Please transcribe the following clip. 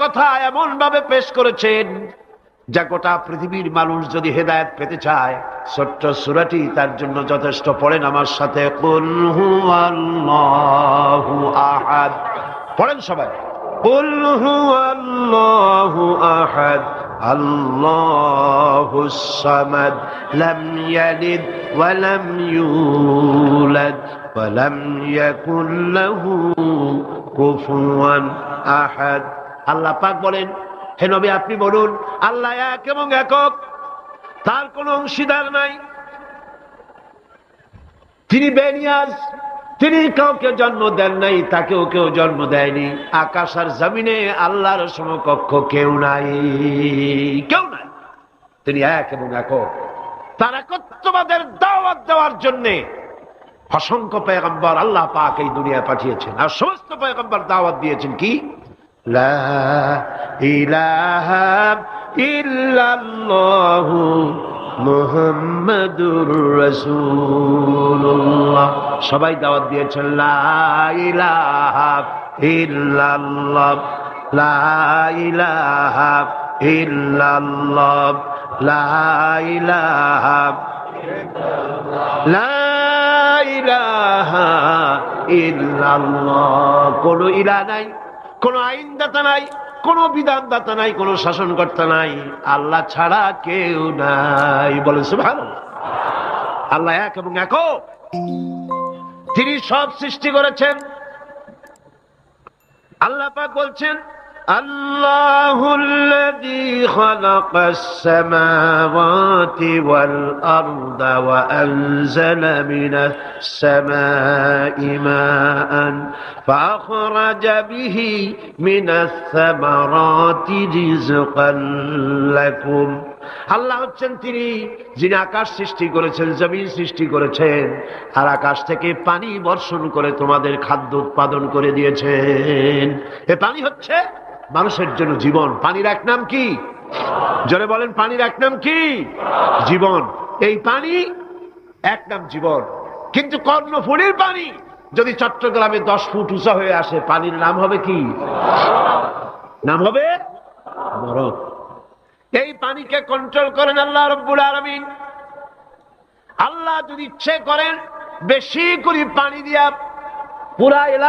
কথা এমন ভাবে পেশ করেছেন যা গোটা পৃথিবীর মানুষ যদি হেদায়েত পেতে চায় ছোট্ট সূরাটি তার জন্য যথেষ্ট। পড়েন আমার সাথে, কুল হুয়াল্লাহু আহাদ। পড়েন সবাই, কুল হুয়াল্লাহু আহাদ আল্লাহুস সামাদ লাম ইয়ালিদ ওয়া লাম ইউলাদ ওয়া লাম ইয়াকুল লাহু কুফুয়ান আহাদ। আল্লাহ পাক বলেন, হে নবী আপনি বলুন, আল্লাহ এক এবং একক, তার কোনো অংশীদার নাই, তিনি বেনিয়াজ, তিনি কাউকে জন্ম দেন নাই, তাকেও কেউ জন্ম দেয়নি। আকাশ আর জমিনে আল্লাহর সমকক্ষ কেউ নাই, কেউ নাই। তিনি এক এবং একক। তার একত্ববাদের দাওয়াত দেওয়ার জন্য অসংখ্য পয়গম্বর আল্লাহ পাক এই দুনিয়ায় পাঠিয়েছেন, আর সমস্ত পয়গম্বর দাওয়াত দিয়েছেন কি, লা ইলাহা ইল্লাল্লাহু মুহাম্মাদুর রাসূলুল্লাহ। সবাই দাওয়াত দিয়েছেন লা ইলাহা ইল্লাল্লাহ, লা ইলাহা ইল্লাল্লাহ, লা ইলাহা লা ইলাহা ইল্লাল্লাহ। কোন ইলাহ নাই, কোন আইনদাতা নাই, কোন বিধানদাতা নাই, কোন শাসনকর্তা নাই, আল্লাহ ছাড়া কেউ নাই। বলেন সুবহানাল্লাহ। আল্লাহ এক এবং একক, তিনি সব সৃষ্টি করেছেন। আল্লাহ পাক বলছেন, আল্লাহুল্লাযী খালাকাস সামাওয়াতি ওয়াল আরদা ওয়া আনজালা মিনাস সামাই মাআন ফাআখরাজা বিহি মিনাস সামারাতি রিজকান লাকুম। আল্লাহ হচ্ছেন তিনি যিনি আকাশ সৃষ্টি করেছেন, জমিন সৃষ্টি করেছেন, আর আকাশ থেকে পানি বর্ষণ করে তোমাদের খাদ্য উৎপাদন করে দিয়েছেন। এ পানি হচ্ছে মানুষের জন্য জীবন। পানির এক নাম কি? জোরে বলেন, পানির এক নাম কি? জীবন। এই পানি এক নাম জীবন। কিন্তু কর্ণফুলীর পানি যদি চট্টগ্রামে 10 ফুট উঁচা হয়ে আসে, পানির নাম হবে কি? নাম হবে মরণ। এই পানিকে কন্ট্রোল করেন আল্লাহ রাব্বুল আলামিন। আল্লাহ যদি ইচ্ছে করেন বেশি করে পানি দিয়া পুরা